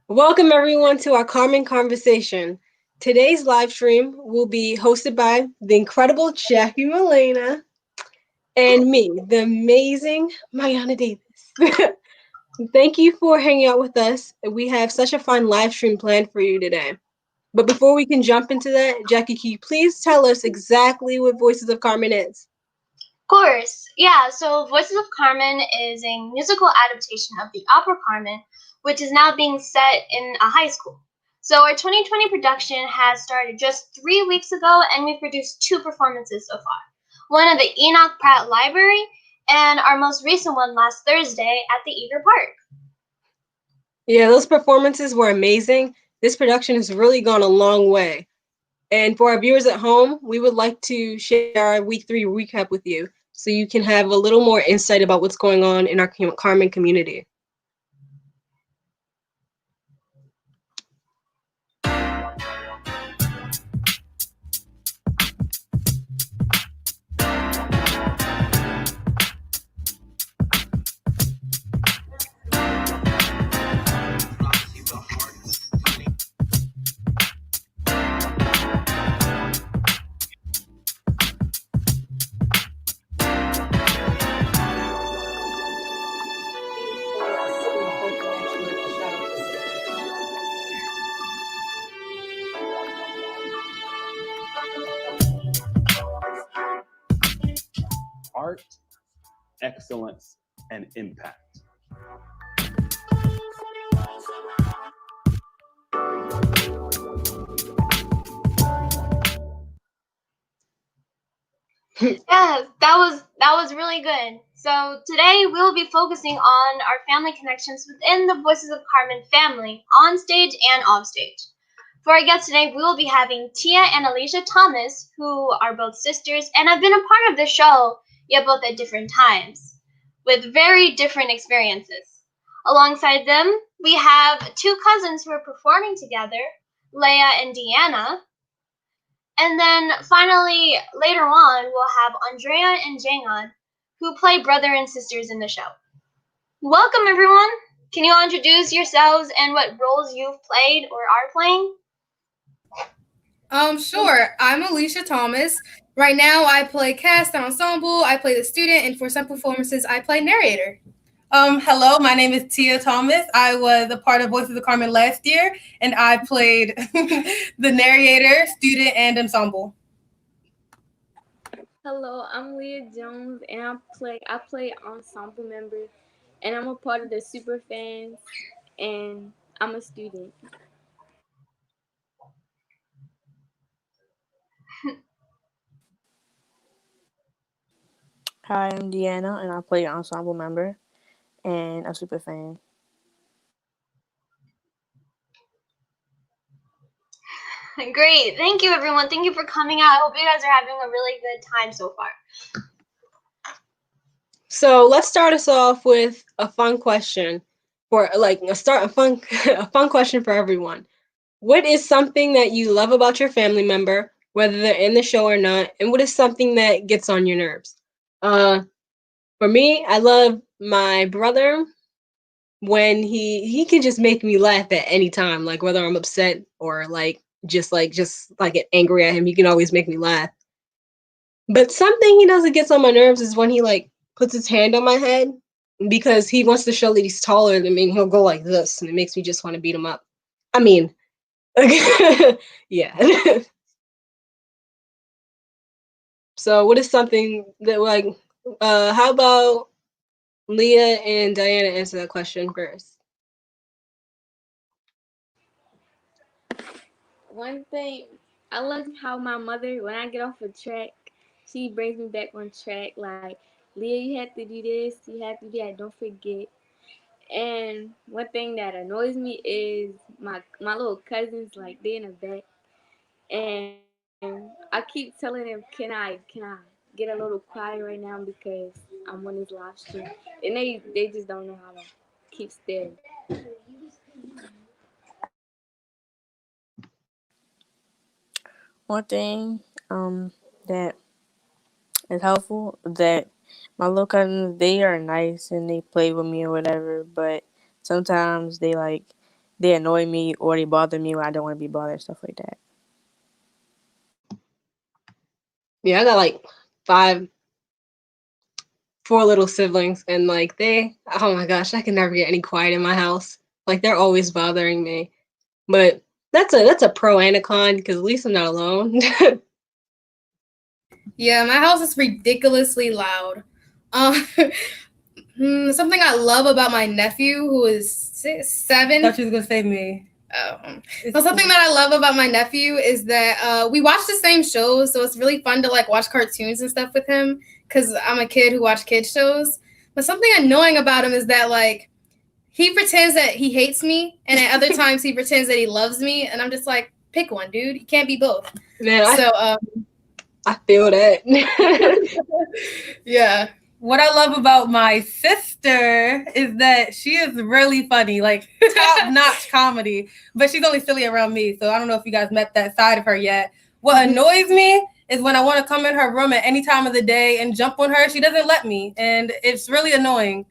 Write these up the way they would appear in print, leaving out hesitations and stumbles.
Welcome everyone to our Carmen conversation. Today's live stream will be hosted by the incredible Jackie Molina and me, the amazing Mariana Davis. Thank you for hanging out with us. We have such a fun live stream planned for you today. But before we can jump into that, Jackie, can you please tell us exactly what Voices of Carmen is? Of course. Yeah, so Voices of Carmen is a musical adaptation of the opera Carmen, which is now being set in a high school. So our 2020 production has started just 3 weeks ago, and we've produced 2 performances so far. One at the Enoch Pratt Library, and our most recent one last Thursday at the Eager Park. Yeah, those performances were amazing. This production has really gone a long way. And for our viewers at home, we would like to share our week 3 recap with you so you can have a little more insight about what's going on in our Carmen community. Art, excellence, and impact. Yeah, that was really good. So today we'll be focusing on our family connections within the Voices of Carmen family, on stage and off stage. For our guests today, we will be having Tia and Alicia Thomas, who are both sisters and have been a part of the show, yet both at different times, with very different experiences. Alongside them, we have 2 cousins who are performing together, Leia and Deanna. And then finally, later on, we'll have Andrea and Jangon, who play brother and sisters in the show. Welcome, everyone. Can you all introduce yourselves and what roles you've played or are playing? Sure. I'm Alicia Thomas. Right now, I play cast and ensemble. I play the student, and for some performances, I play narrator. Hello, my name is Tia Thomas. I was a part of Voices of Carmen last year, and I played the narrator, student, and ensemble. Hello, I'm Leah Jones, and I play ensemble member, and I'm a part of the super fans, and I'm a student. Hi, I'm Deanna, and I play an ensemble member and a super fan. Great. Thank you, everyone. Thank you for coming out. I hope you guys are having a really good time so far. So let's start us off with a fun question for like a fun a fun question for everyone. What is something that you love about your family member, whether they're in the show or not, and what is something that gets on your nerves? Uh, for me, I love my brother when he can just make me laugh at any time, like whether I'm upset or like get angry at him, he can always make me laugh. But something he does that gets on my nerves is when he like puts his hand on my head because he wants to show that he's taller than me. And he'll go like this, and it makes me just want to beat him up. I mean, yeah. So, what is something that like? How about Leah and Diana answer that question first? One thing, I love how my mother, when I get off a track, she brings me back on track. Like, Leah, you have to do this, you have to do that, don't forget. And one thing that annoys me is my little cousins, like, they in the back. And I keep telling them, can I get a little quiet right now because I'm on this live stream. And they just don't know how to keep still. One thing that is helpful that my little cousins, they are nice and they play with me or whatever, but sometimes they annoy me or they bother me when I don't want to be bothered, stuff like that. Yeah, I got like five, four little siblings, and like oh my gosh, I can never get any quiet in my house. Like they're always bothering me. But that's a pro and a con because at least I'm not alone. Yeah, my house is ridiculously loud. Um, something I love about my nephew, who is 7. Thought she was gonna say me. So something that I love about my nephew is that we watch the same shows, so it's really fun to like watch cartoons and stuff with him because I'm a kid who watch kids shows. But something annoying about him is that like he pretends that he hates me, and at other times he pretends that he loves me, and I'm just like, pick one, dude. You can't be both. Man, So I feel that. yeah. What I love about my sister is that she is really funny, like top-notch comedy, but she's only silly around me, so I don't know if you guys met that side of her yet. What annoys me is when I want to come in her room at any time of the day and jump on her, she doesn't let me, and it's really annoying.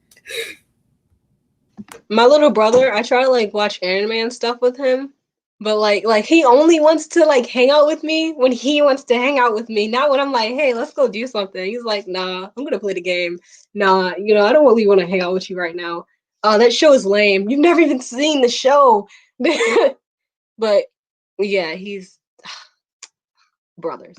My little brother, I try to like watch anime and stuff with him, but like he only wants to like hang out with me when he wants to hang out with me, not when I'm like, hey, let's go do something. He's like, nah, I'm gonna play the game. Nah, I don't really want to hang out with you right now. That show is lame. You've never even seen the show. But yeah, he's brothers.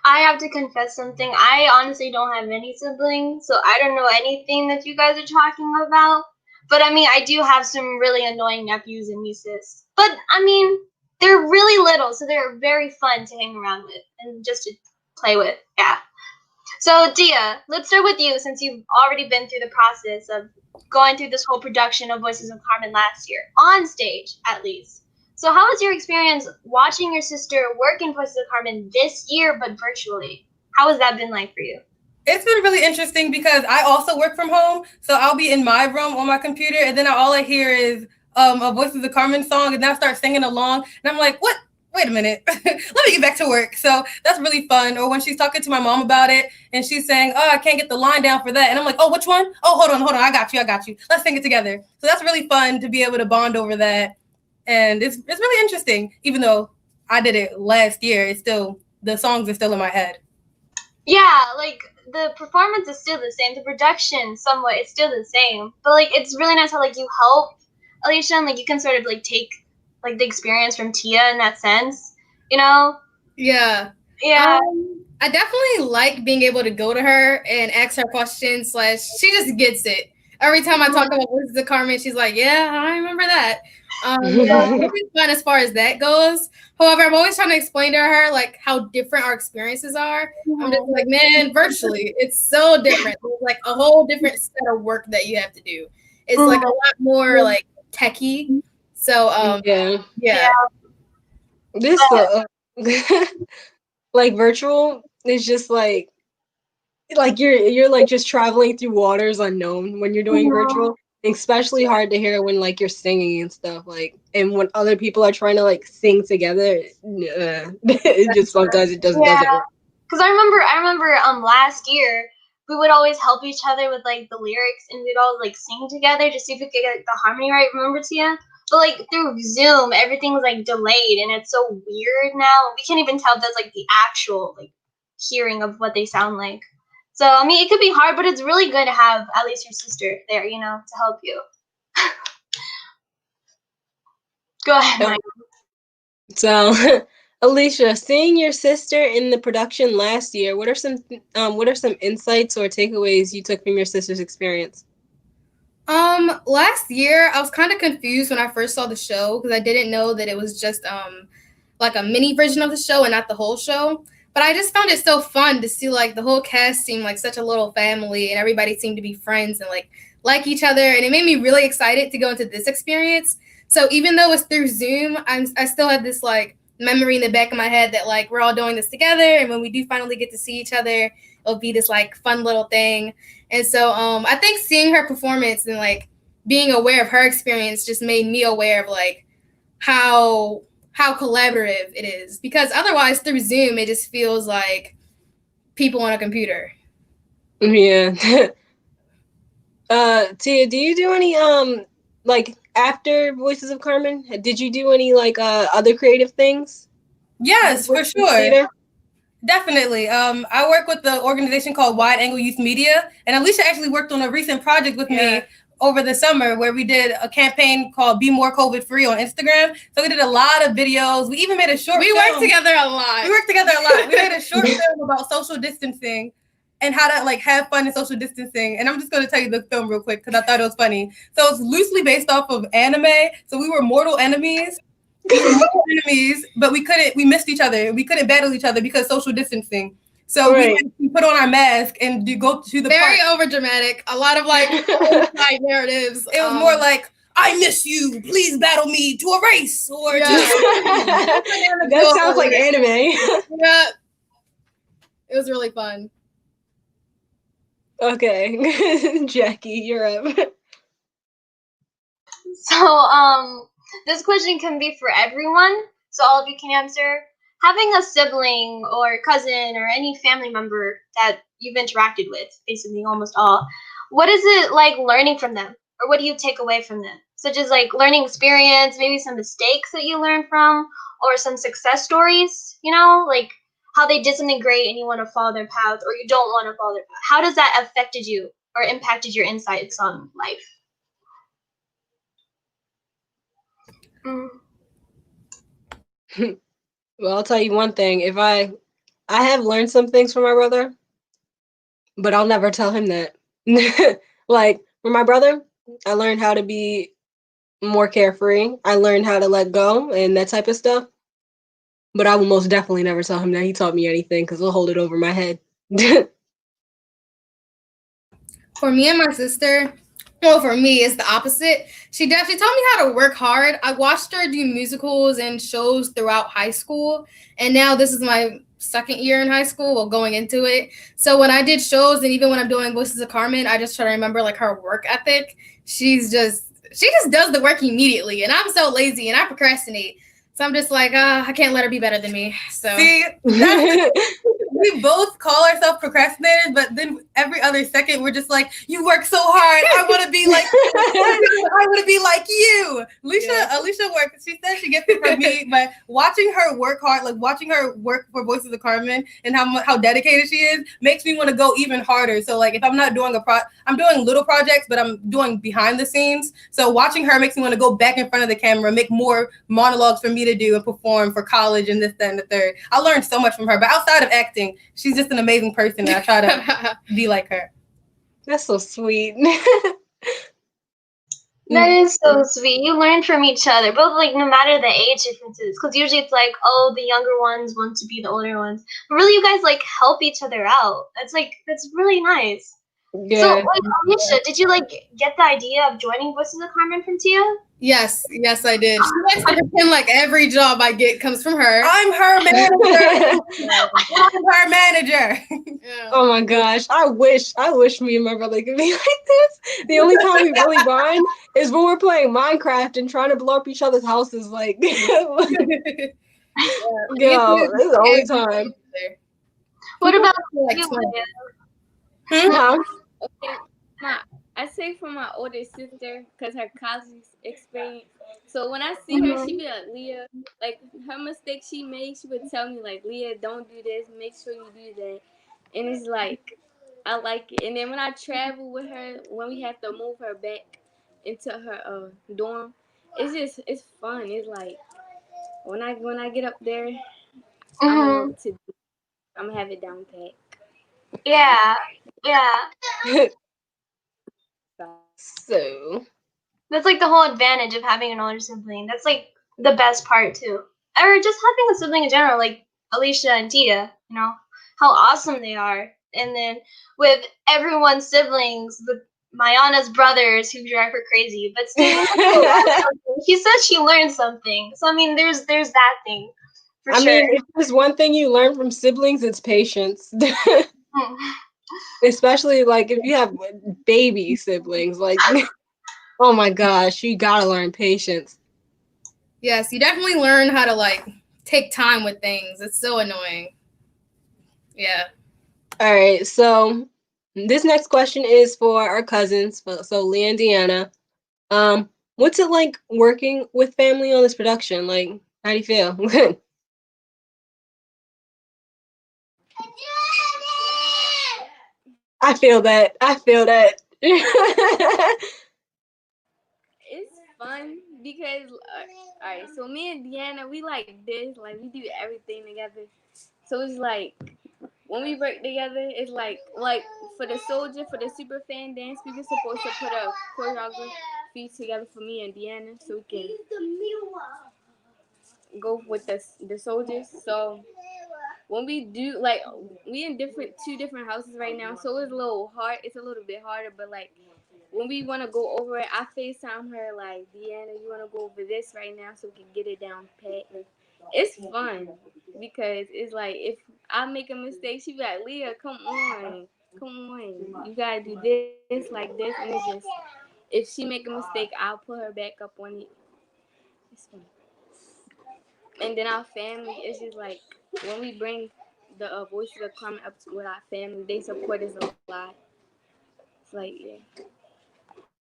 I have to confess something. I honestly don't have any siblings, so I don't know anything that you guys are talking about. But I mean, I do have some really annoying nephews and nieces. But I mean, they're really little, so they're very fun to hang around with and just to play with. Yeah. So, Dia, let's start with you since you've already been through the process of going through this whole production of Voices of Carmen last year, on stage at least. So, how was your experience watching your sister work in Voices of Carmen this year, but virtually? How has that been like for you? It's been really interesting because I also work from home, so I'll be in my room on my computer, and then all I hear is a Voices of Carmen song, and then I start singing along, and I'm like, what? Wait a minute, let me get back to work. So that's really fun. Or when she's talking to my mom about it and she's saying, oh, I can't get the line down for that. And I'm like, oh, which one? Oh, hold on. I got you. Let's sing it together. So that's really fun to be able to bond over that. And it's really interesting. Even though I did it last year, the songs are still in my head. Yeah, like the performance is still the same. The production somewhat is still the same. But like it's really nice how like you help Alicia and like you can sort of like take like the experience from Tia in that sense, Yeah. Yeah. I definitely like being able to go to her and ask her questions. She just gets it. Every time I talk about Voices of Carmen, she's like, "Yeah, I remember that." So it's really fun as far as that goes. However, I'm always trying to explain to her like how different our experiences are. I'm just like, man, virtually, it's so different. It's like a whole different set of work that you have to do. It's like a lot more like techie. So yeah. This like virtual is just like like you're like just traveling through waters unknown when you're doing virtual. Especially hard to hear when like you're singing and stuff, like, and when other people are trying to like sing together, it just sometimes it just doesn't work. Because I remember last year we would always help each other with like the lyrics, and we'd all like sing together to see if we could get like, the harmony right. Remember, Tia? But like through Zoom, everything's like delayed, and it's so weird now. We can't even tell if that's like the actual like hearing of what they sound like. So I mean, it could be hard, but it's really good to have at least your sister there, you know, to help you. Go ahead, Mike. So, Alicia, seeing your sister in the production last year, what are some insights or takeaways you took from your sister's experience? Last year I was kind of confused when I first saw the show because I didn't know that it was just like a mini version of the show and not the whole show. But I just found it so fun to see like the whole cast seemed like such a little family, and everybody seemed to be friends and like each other, and it made me really excited to go into this experience. So even though it's through Zoom, I still have this like memory in the back of my head that like we're all doing this together, and when we do finally get to see each other, it'll be this like fun little thing. And so I think seeing her performance and like being aware of her experience just made me aware of like how collaborative it is, because otherwise through Zoom it just feels like people on a computer. Yeah. Tia, do you do any like after Voices of Carmen? Did you do any like other creative things? Yes, for sure. Theater? Definitely. I work with the organization called Wide Angle Youth Media, and Alicia actually worked on a recent project with me over the summer where we did a campaign called Be More COVID Free on Instagram. So we did a lot of videos. We even made a short film. We worked together a lot. We made a short film about social distancing and how to like have fun in social distancing. And I'm just going to tell you the film real quick because I thought it was funny. So it's loosely based off of anime. So we were mortal enemies. But we missed each other. We couldn't battle each other because social distancing. So we put on our mask and go to the very park. over dramatic. A lot of like side narratives. It was more like, I miss you. Please battle me to a race or that sounds like anime. Yeah, it was really fun. Okay, Jackie, you're up. So this question can be for everyone, so all of you can answer. Having a sibling or cousin or any family member that you've interacted with, basically almost all, what is it like learning from them? Or what do you take away from them? Such as like learning experience, maybe some mistakes that you learned from, or some success stories, you know, like how they did something great and you want to follow their path, or you don't want to follow their path. How does that affected you or impacted your insights on life? Well, I'll tell you one thing. If I have learned some things from my brother, but I'll never tell him that. Like, from my brother, I learned how to be more carefree. I learned how to let go and that type of stuff. But I will most definitely never tell him that he taught me anything because he'll hold it over my head. For me and my sister, well, for me, it's the opposite. She taught me how to work hard. I watched her do musicals and shows throughout high school, and now this is my second year in high school, well, going into it. So when I did shows, and even when I'm doing Voices of Carmen, I just try to remember like her work ethic. She just does the work immediately, and I'm so lazy and I procrastinate. So I'm just like, I can't let her be better than me. So see, we both call ourselves procrastinators, but then every other second we're just like, you work so hard. I want to be like I want to be like you. Alicia works. She says she gets it from me, but watching her work hard, like watching her work for Voices of Carmen and how dedicated she is, makes me want to go even harder. So like if I'm not doing I'm doing little projects, but I'm doing behind the scenes. So watching her makes me want to go back in front of the camera, make more monologues for me to do and perform for college and this, that, and the third. I learned so much from her, but outside of acting, she's just an amazing person, and I try to be like her. That's so sweet. That is so sweet. You learn from each other, both like no matter the age differences, because usually it's like, oh, the younger ones want to be the older ones, but really you guys like help each other out. That's really nice. Yeah. So like Alicia, did you like get the idea of joining Voices of Carmen from Tia? Yes, I did. She likes to pretend like every job I get comes from her. I'm her manager. I'm her manager. Yeah. Oh my gosh. I wish me and my brother could be like this. The only time we really bond is when we're playing Minecraft and trying to blow up each other's houses. Like, Yeah. yo, that's the only time. What about Like you, 20. Leia? Huh? Okay, I say for my older sister because her college experience. So when I see her, she be like, Leah, like her mistake she made, she would tell me like, Leah, don't do this. Make sure you do that. And it's like, I like it. And then when I travel with her, when we have to move her back into her dorm, it's fun. It's like when I get up there, I don't know what to do. I'm gonna have it down pat. Yeah, yeah. So, That's like the whole advantage of having an older sibling. That's like the best part too. Or just having a sibling in general, like Alicia and Tia, you know, how awesome they are. And then with everyone's siblings, with Mayana's brothers who drive her crazy, but still she said she learned something. So I mean there's that thing. For I sure. mean, if there's one thing you learn from siblings, it's patience. Especially like if you have baby siblings, like, oh my gosh, you gotta learn patience. Yes, you definitely learn how to like take time with things. It's so annoying. Yeah. All right, so this next question is for our cousins, so Leah and Deanna. What's it like working with family on this production? Like, how do you feel? I feel that. It's fun because all right, so me and Deanna, we like this, like we do everything together. So it's like when we work together, it's like for the soldier, for the super fan dance, we were supposed to put a choreography together for me and Deanna, so we can go with the soldiers. So when we do like we in two different houses right now, so it's a little hard. It's a little bit harder, but like when we want to go over it, I FaceTime her like, Deanna, you want to go over this right now so we can get it down pat. And it's fun because it's like if I make a mistake, she be like, Leah, come on, you gotta do this like this, and it's just if she make a mistake, I'll put her back up on it. It's fun. And then our family is just like when we bring the voices of Carmen up with our family, they support us a lot. It's like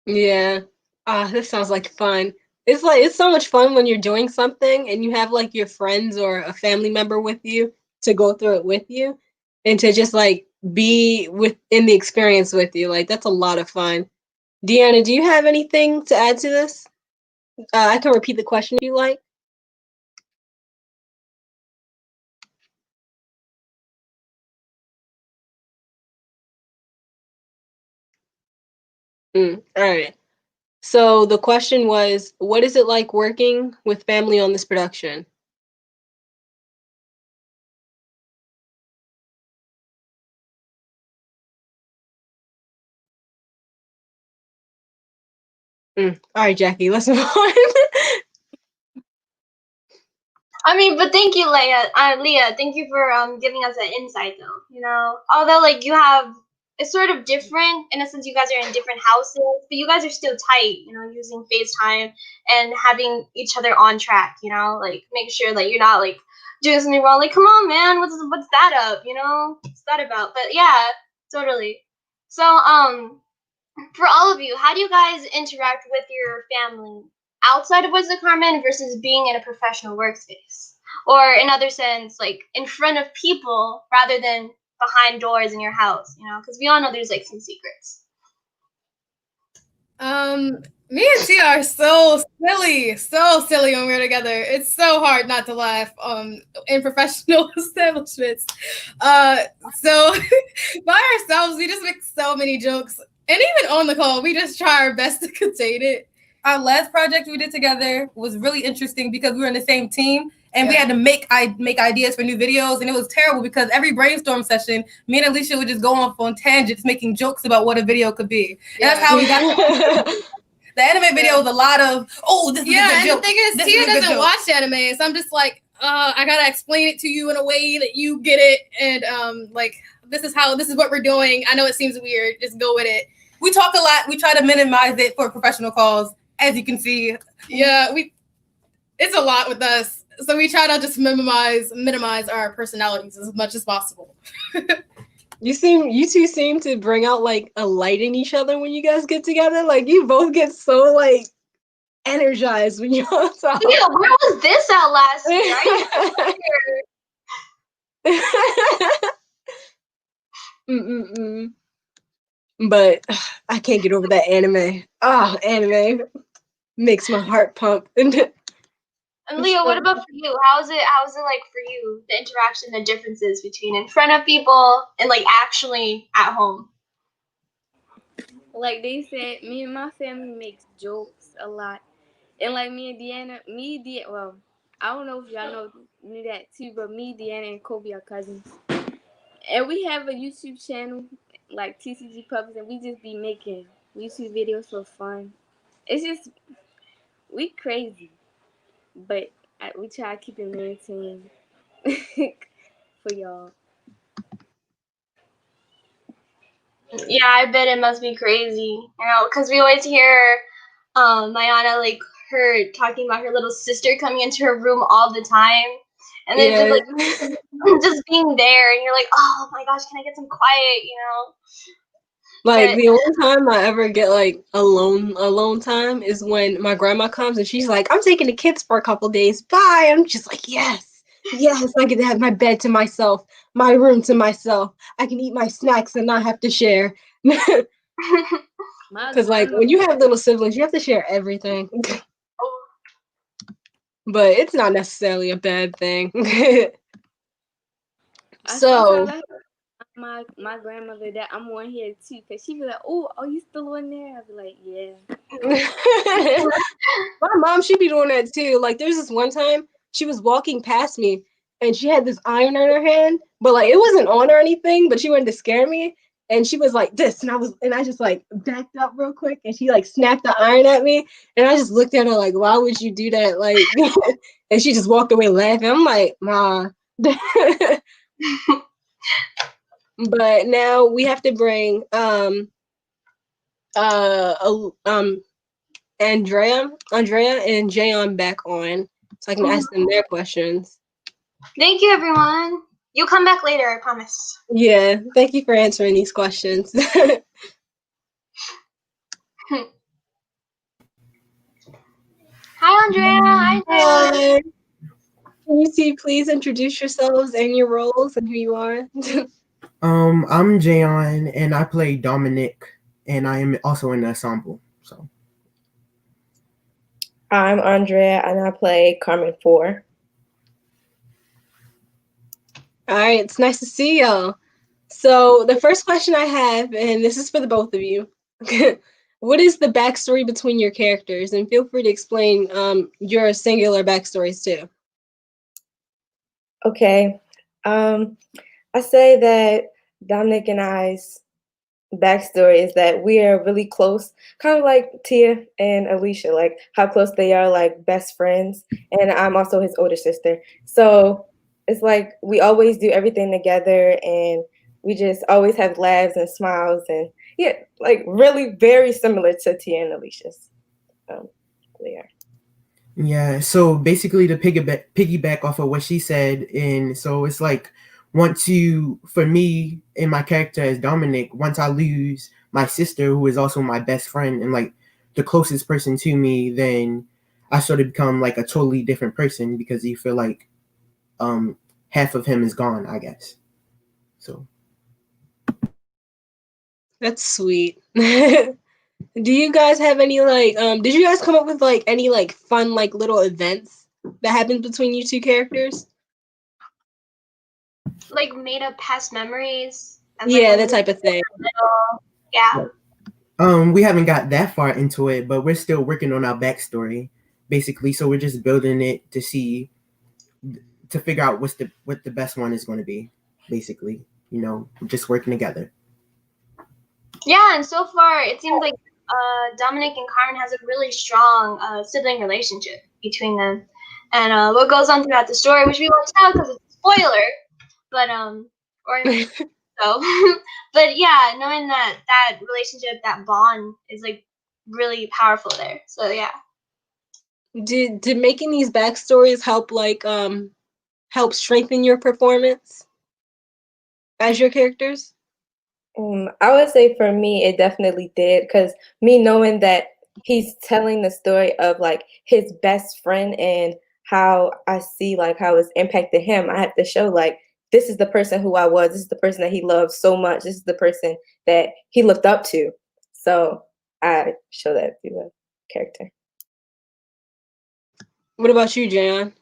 Yeah. This sounds like fun. It's like it's so much fun when you're doing something and you have like your friends or a family member with you to go through it with you and to just like be within the experience with you. Like that's a lot of fun. Deanna, do you have anything to add to this? I can repeat the question if you like. All right. So the question was, what is it like working with family on this production? All right, Jackie, let's move on. I mean, but thank you, Leah. Thank you for giving us that insight, though. You know, although like you have, it's sort of different in a sense. You guys are in different houses, but you guys are still tight. You know, using FaceTime and having each other on track. You know, like make sure that you're not like doing something wrong. Like, come on, man, what's that up? You know, what's that about? But yeah, totally. So for all of you, how do you guys interact with your family outside of Voices of Carmen versus being in a professional workspace? Or in other sense, like in front of people rather than behind doors in your house, you know? Because we all know there's like some secrets. Me and Tia are so silly when we're together. It's so hard not to laugh in professional establishments. So by ourselves, we just make so many jokes. And even on the call, we just try our best to contain it. Our last project we did together was really interesting because we were in the same team and we had to make ideas for new videos, and it was terrible because every brainstorm session, me and Alicia would just go off on tangents, making jokes about what a video could be. And that's how we got. The anime video was a lot of, oh, this is a good and joke. the thing is, This Tia is a good doesn't joke. watch anime, so I'm just like, I gotta explain it to you in a way that you get it, and like, this is what we're doing. I know it seems weird, just go with it. We talk a lot. We try to minimize it for professional calls, as you can see. Yeah, it's a lot with us, so we try to just minimize our personalities as much as possible. You two seem to bring out like a light in each other when you guys get together. Like you both get so like energized when you all talk. Yeah, where was this at last year? But I can't get over that anime. Anime makes my heart pump. And Leo, what about for you? How's it like for you? The interaction, the differences between in front of people and like actually at home. Like they said, me and my family makes jokes a lot, and like me and Deanna, well, I don't know if y'all knew that too, but me, Deanna, and Kobe are cousins, and we have a YouTube channel like TCG Puppies, and we just be making YouTube videos for fun. It's just we crazy, but we try to keep it maintained for y'all. Yeah, I bet it must be crazy, because we always hear Mayana, like her talking about her little sister coming into her room all the time, and then just like just being there, and you're like, oh my gosh, can I get some quiet, Like the only time I ever get like alone time is when my grandma comes and she's like, I'm taking the kids for a couple days. Bye. I'm just like, yes, I get to have my bed to myself, my room to myself. I can eat my snacks and not have to share. Because like when you have little siblings, you have to share everything. But it's not necessarily a bad thing. So my grandmother that I'm on here too, because she be like, oh, are you still on there? I be like, yeah. My mom, she be doing that too. Like there's this one time she was walking past me and she had this iron in her hand, but like it wasn't on or anything, but she wanted to scare me. And she was like this, and I just like backed up real quick, and she like snapped the iron at me, and I just looked at her like, why would you do that? Like, and she just walked away laughing. I'm like, Ma. But now we have to bring Andrea and Jayon back on so I can ask them their questions. Thank you, everyone. You'll come back later, I promise. Yeah, thank you for answering these questions. Hi, Andrea. Hi, Hi. Can you two please introduce yourselves and your roles and who you are? I'm Jayon and I play Dominic, and I am also in the ensemble. So I'm Andrea and I play Carmen 4. All right, it's nice to see y'all. So the first question I have, and this is for the both of you, what is the backstory between your characters? And feel free to explain your singular backstories too. Okay. I say that Dominic and I's backstory is that we are really close, kind of like Tia and Alicia, like how close they are, like best friends. And I'm also his older sister. So it's like we always do everything together, and we just always have laughs and smiles, and yeah, like really very similar to Tia and Alicia's. They are. yeah, so basically to piggyback off of what she said, and so it's like for me and my character as Dominic, once I lose my sister, who is also my best friend and like the closest person to me, then I sort of become like a totally different person because you feel like half of him is gone, I guess. So That's sweet. Do you guys have any like did you guys come up with like any like fun like little events that happened between you two characters? Like made up past memories. Yeah, that type of thing. Yeah. We haven't got that far into it, but we're still working on our backstory, basically. So we're just building it to figure out what the best one is going to be, basically. Just working together. Yeah, and so far it seems like Dominic and Carmen has a really strong sibling relationship between them, and what goes on throughout the story, which we won't tell because it's a spoiler, but or so, but yeah, knowing that relationship, that bond is like really powerful there. So yeah. Did making these backstories help help strengthen your performance as your characters? I would say for me, it definitely did, because me knowing that he's telling the story of like his best friend and how I see like how it's impacted him, I have to show like this is the person who I was, this is the person that he loved so much, this is the person that he looked up to. So I show that through the character. What about you, Jayon?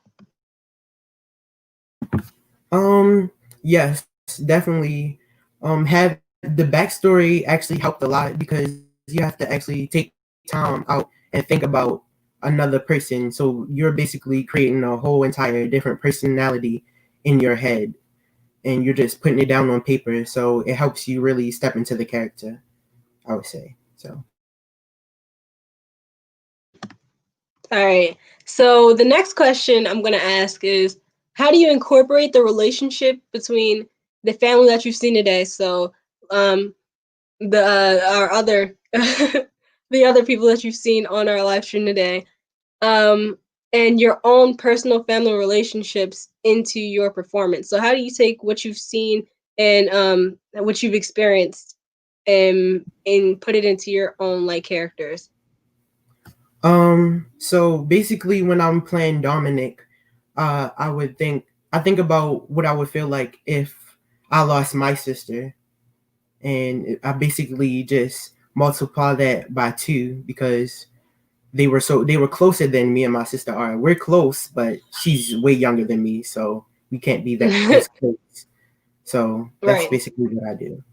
Yes, definitely. Have the backstory actually helped a lot because you have to actually take time out and think about another person. So you're basically creating a whole entire different personality in your head, and you're just putting it down on paper. So it helps you really step into the character, I would say. So. All right. So the next question I'm going to ask is, how do you incorporate the relationship between the family that you've seen today? So, the our other the other people that you've seen on our live stream today, um, and your own personal family relationships into your performance. So, how do you take what you've seen and what you've experienced, and put it into your own like characters? So basically when I'm playing Dominic, I think about what I would feel like if I lost my sister, and I basically just multiply that by 2 because they were closer than me and my sister are. We're close, but she's way younger than me, so we can't be that as close. So that's Right. basically what I do.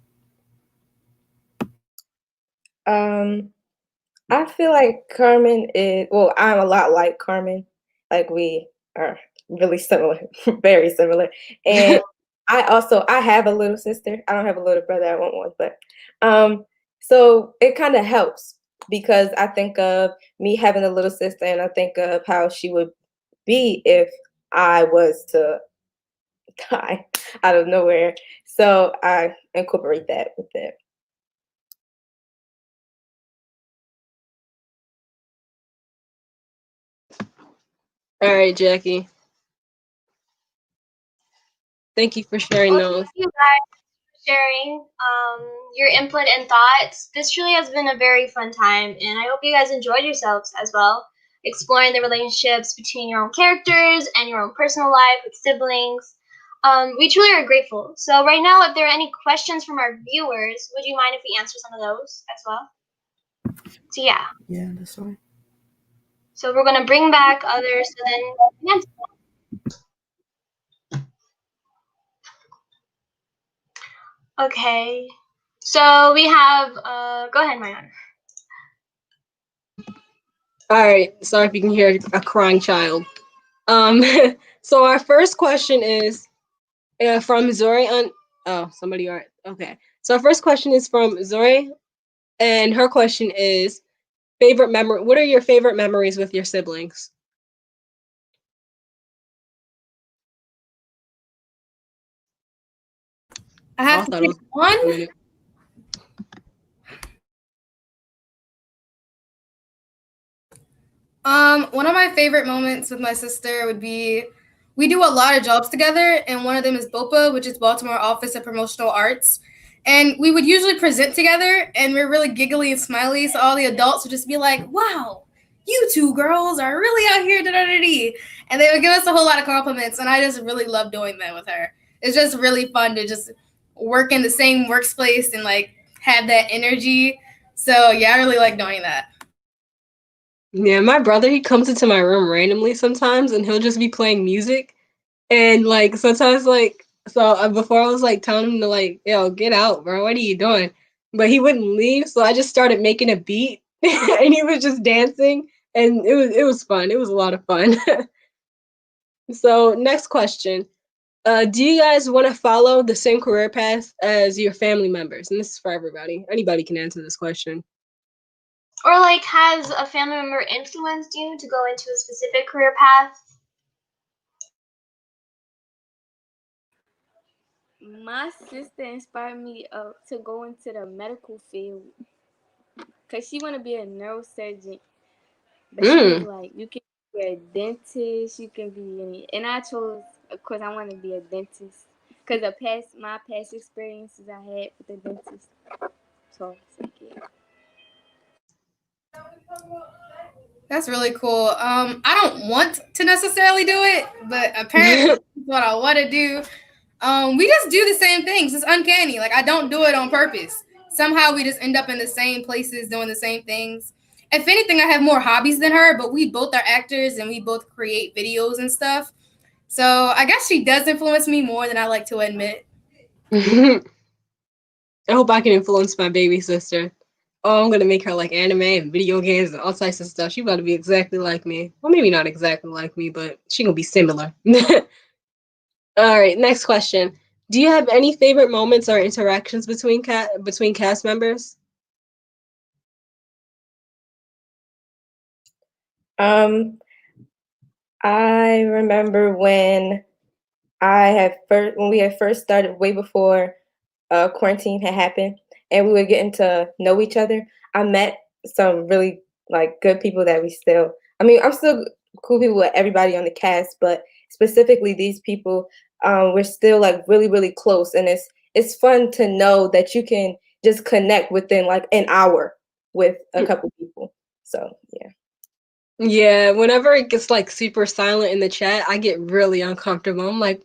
I feel like Carmen is, well, I'm a lot like Carmen. Like we are really similar, very similar. And I have a little sister. I don't have a little brother. I want one, but so it kind of helps because I think of me having a little sister and I think of how she would be if I was to die out of nowhere. So I incorporate that with it. All right, Jackie. Thank you for sharing Well, those. thank you guys for sharing your input and thoughts. This truly has been a very fun time, and I hope you guys enjoyed yourselves as well, exploring the relationships between your own characters and your own personal life with siblings. We truly are grateful. So right now, if there are any questions from our viewers, would you mind if we answer some of those as well? So yeah. Yeah, that's fine. So we're gonna bring back others so then we can answer. Okay. So we have go ahead, Mayan. All right. Sorry if you can hear a crying child. Um, so our first question is from Zori. Oh, somebody already. Okay. So our first question is from Zori, and her question is favorite memory. What are your favorite memories with your siblings? I have to pick one. One of my favorite moments with my sister would be we do a lot of jobs together, and one of them is BOPA, which is Baltimore Office of Promotional Arts. And we would usually present together, and we're really giggly and smiley, so all the adults would just be like, wow, you two girls are really out here, da-da-da-dee. And they would give us a whole lot of compliments, and I just really love doing that with her. It's just really fun to just work in the same workspace and like have that energy. So yeah, I really like doing that. Yeah, my brother, he comes into my room randomly sometimes, and he'll just be playing music, and like sometimes like before I was like telling him to like, yo, get out, bro, what are you doing? But he wouldn't leave, so I just started making a beat, and he was just dancing, and it was fun. It was a lot of fun. So next question. Do you guys want to follow the same career path as your family members? And this is for everybody. Anybody can answer this question. Or like, has a family member influenced you to go into a specific career path? My sister inspired me to go into the medical field because she want to be a neurosurgeon. But she was like, you can be a dentist, you can be any. And I chose, of course, I want to be a dentist because my past experiences I had with the dentist. So, yeah. That's really cool. I don't want to necessarily do it, but apparently that's what I want to do. We just do the same things. It's uncanny. Like I don't do it on purpose. Somehow we just end up in the same places doing the same things. If anything, I have more hobbies than her, but we both are actors and we both create videos and stuff. So I guess she does influence me more than I like to admit. I hope I can influence my baby sister. Oh, I'm gonna make her like anime and video games and all types of stuff. She about to be exactly like me. Well, maybe not exactly like me, but she gonna be similar. All right, next question. Do you have any favorite moments or interactions between cast members? I remember when we had first started way before quarantine had happened, and we were getting to know each other. I met some really like good people that we still. I mean, I'm still cool people with everybody on the cast, but specifically these people, we're still like really really close, and it's fun to know that you can just connect within like an hour with a couple people. So yeah. Yeah, whenever it gets like super silent in the chat, I get really uncomfortable. I'm like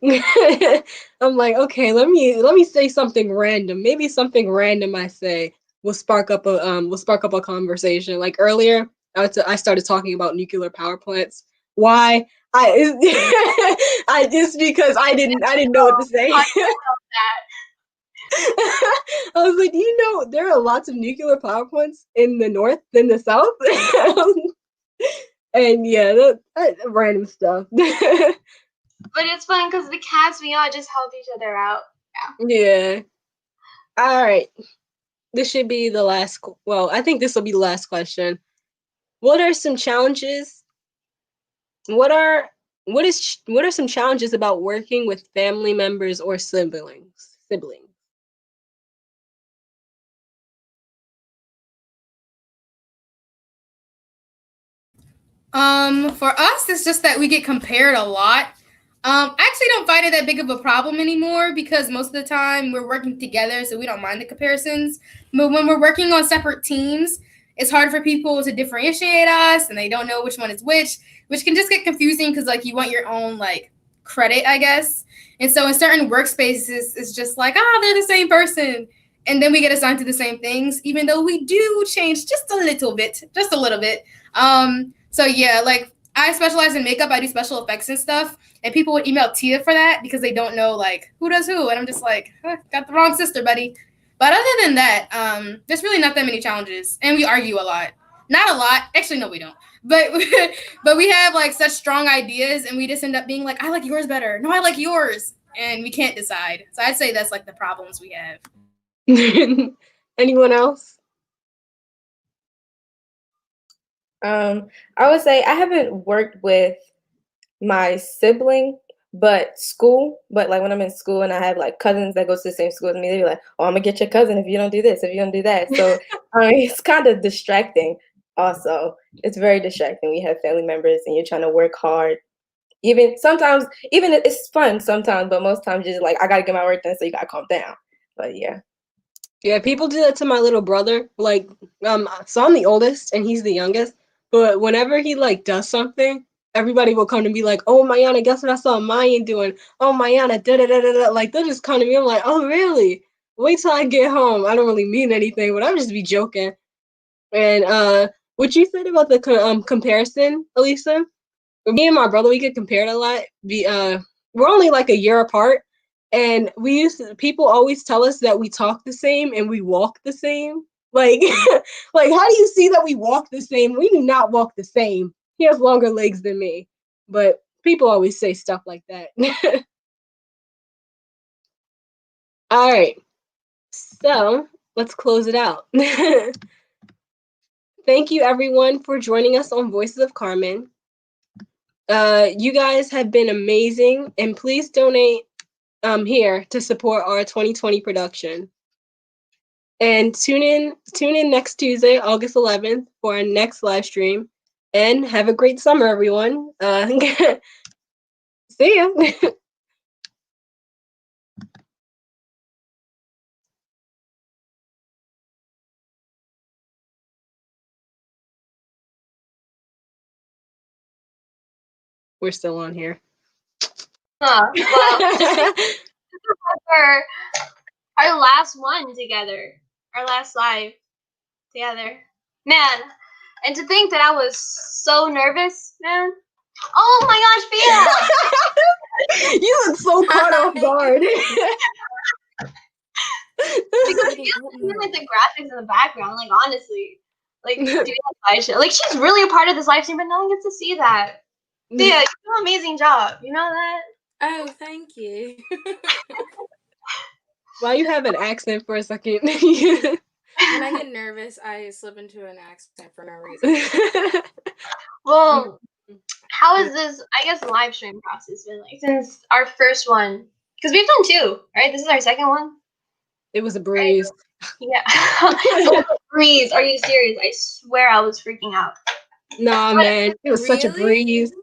I'm like, okay, let me say something random. Maybe something random I say will spark up a conversation. Like earlier, I started talking about nuclear power plants. Why? I just because I didn't know what to say. I was like, you know, there are lots of nuclear power plants in the north than the south. And yeah, that random stuff. But it's fun because the cats, we all just help each other out. Yeah. All right. This should be the last. Well, I think this will be the last question. What are some challenges? What are what are some challenges about working with family members or siblings? Siblings. For us, it's just that we get compared a lot. I actually don't find it that big of a problem anymore because most of the time we're working together, so we don't mind the comparisons. But when we're working on separate teams, it's hard for people to differentiate us, and they don't know which one is which can just get confusing because like you want your own like credit, I guess. And so in certain workspaces, it's just like, they're the same person. And then we get assigned to the same things, even though we do change just a little bit, just a little bit. So yeah, like I specialize in makeup. I do special effects and stuff. And people would email Tia for that because they don't know like who does who. And I'm just like, got the wrong sister, buddy. But other than that, there's really not that many challenges. And we argue a lot. Not a lot. Actually, no, we don't. But but we have like such strong ideas and we just end up being like, I like yours better. No, I like yours. And we can't decide. So I'd say that's like the problems we have. Anyone else? I would say I haven't worked with my sibling, but school. But like when I'm in school and I have like cousins that go to the same school as me, they're like, "Oh, I'm gonna get your cousin if you don't do this, if you don't do that." So it's kind of distracting. Also, it's very distracting. We have family members and you're trying to work hard. Even sometimes, even it's fun sometimes, but most times you're just like, I gotta get my work done, so you gotta calm down. But yeah. Yeah, people do that to my little brother. Like, so I'm the oldest and he's the youngest. But whenever he like does something, everybody will come to me like, "Oh, Mayana, guess what I saw Mayan doing? Oh, Mayana, da da da da da." Like they'll just come to me. I'm like, "Oh, really? Wait till I get home." I don't really mean anything, but I'm just be joking. And what you said about the comparison, Elisa? Me and my brother, we get compared a lot. We're only like a year apart, and people always tell us that we talk the same and we walk the same. Like, like how do you see that we walk the same? We do not walk the same. He has longer legs than me, but people always say stuff like that. All right, so let's close it out. thank you everyone for joining us on Voices of Carmen. You guys have been amazing, and please donate here to support our 2020 production. And tune in next Tuesday, August 11th, for our next live stream. And have a great summer, everyone. See ya. We're still on here. Well, our last one together, our last live together, man. And to think that I was so nervous, man. Oh my gosh, Fia! You look so caught off guard. Because Fia's like the graphics in the background, like honestly, like doing a slideshow. Like she's really a part of this live stream, but no one gets to see that. Fia, you do an amazing job. You know that? Oh, thank you. Why you have an accent for a second? When I get nervous, I slip into an accent for no reason. Well, how is this, I guess, live stream process been like since our first one? Because we've done 2, right? This is our second one. It was a breeze. Yeah. It was a breeze. Are you serious? I swear I was freaking out. Nah, man, it was such a breeze.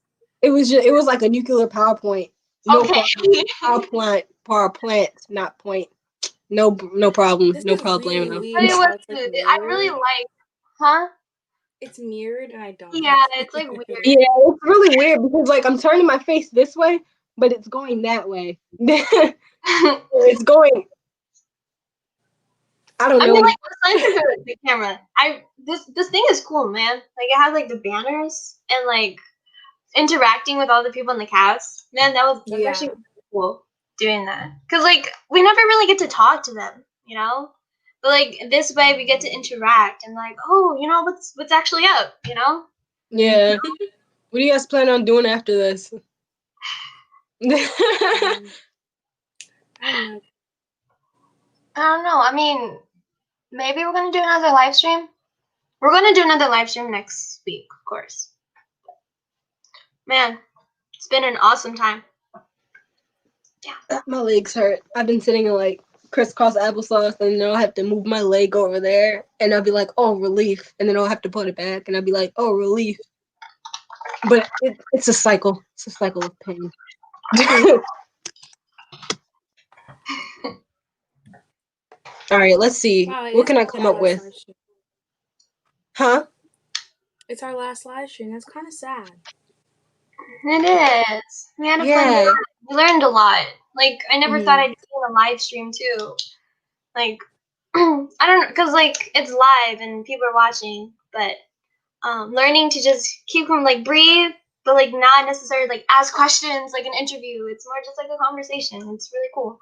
It was like a nuclear power point. No problem. Power plant, not point. No problem. No problem. Really But it was good. I really like, huh? It's mirrored and I don't. Yeah, it's like weird. Yeah, it's really weird because like I'm turning my face this way, but it's going that way. It's going. I don't know. I mean, like besides the camera, this thing is cool, man. Like it has like the banners and like interacting with all the people in the cast. Man, that's actually really cool doing that. Cause like we never really get to talk to them, you know. But like this way, we get to interact and like, oh, you know what's actually up, you know. Yeah. What do you guys plan on doing after this? I don't know. I mean, maybe we're gonna do another live stream. We're gonna do another live stream next week, of course. Man, it's been an awesome time. Yeah. My legs hurt. I've been sitting in like crisscross applesauce, and then I'll have to move my leg over there, and I'll be like, oh, relief, and then I'll have to put it back, and I'll be like, oh, relief. But it's a cycle. It's a cycle of pain. All right, let's see. Wow, what can I come up with? Huh? It's our last live stream. That's kind of sad. It is. We had a fun time. We learned a lot. Like, I never thought I'd see a live stream, too. Like, I don't know, because, like, it's live and people are watching, but learning to just keep from, like, breathe, but, like, not necessarily, like, ask questions, like an interview. It's more just, like, a conversation. It's really cool.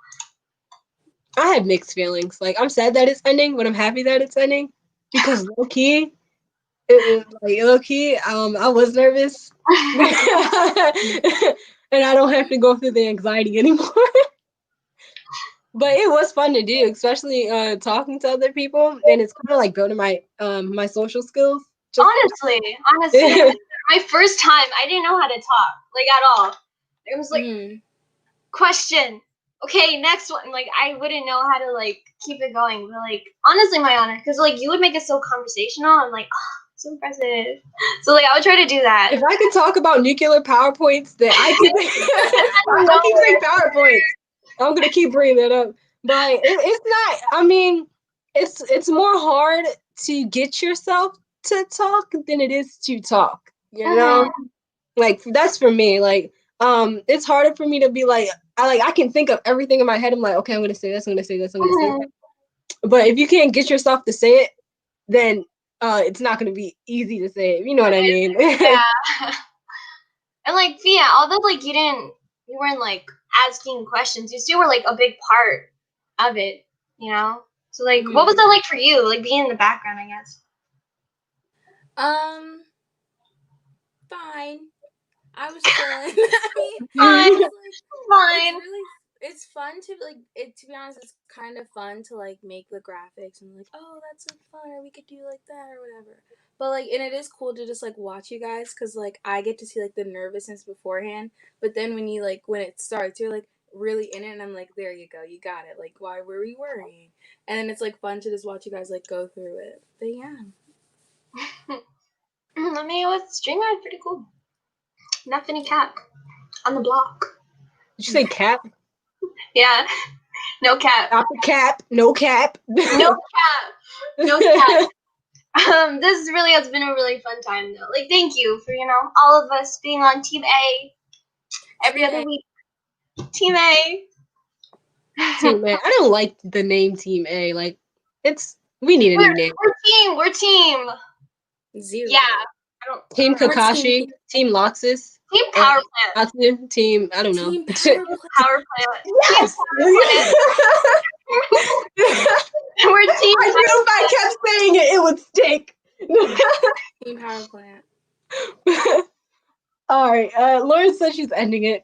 I have mixed feelings. Like, I'm sad that it's ending, but I'm happy that it's ending. Because low-key, I was nervous. And I don't have to go through the anxiety anymore. But it was fun to do, especially talking to other people, and it's kind of like building my my social skills. Honestly, my first time, I didn't know how to talk, like at all. It was like question. Okay, next one. Like I wouldn't know how to like keep it going. But like honestly, my honor, because like you would make it so conversational. I'm like, oh, so impressive. So like I would try to do that. If I could talk about nuclear PowerPoints, then I could. I keep saying PowerPoints. I'm gonna keep bringing that up, but it's not. I mean, it's more hard to get yourself to talk than it is to talk. You know, like that's for me. Like, it's harder for me to be like, I can think of everything in my head. I'm like, okay, I'm gonna say this. I'm gonna say this. I'm gonna say that. But if you can't get yourself to say it, then it's not gonna be easy to say it. You know what I mean? Yeah. And like Fia, although like you weren't like asking questions, you still were like a big part of it, you know? So like what was that like for you? Like being in the background, I guess. Fine. I was chilling. Fine. Fine. it's fun to like it. To be honest, it's kind of fun to like make the graphics and like, oh, that's like fun, or we could do like that or whatever. But like, and it is cool to just like watch you guys because like I get to see like the nervousness beforehand. But then when you like when it starts, you're like really in it, and I'm like, there you go, you got it. Like, why were we worrying? And then it's like fun to just watch you guys like go through it. But yeah. I mean, with StreamYard, pretty cool. Not any cap on the block. Did you say cap? Yeah, no cap. Stop the cap. No cap. No cap. No cap. This really has been a really fun time, though. Like, thank you for, all of us being on Team A every other week. Team A. Team A. I don't like the name Team A. Like, we need a new name. We're team. Zero. Yeah. Team Kakashi. Team Loxus. Team Power Plant. Team, I don't know. Team Power Power Plant. Yes! We're team. I knew if I kept saying it, it would stick. Team Power Plant. All right. Lauren says she's ending it.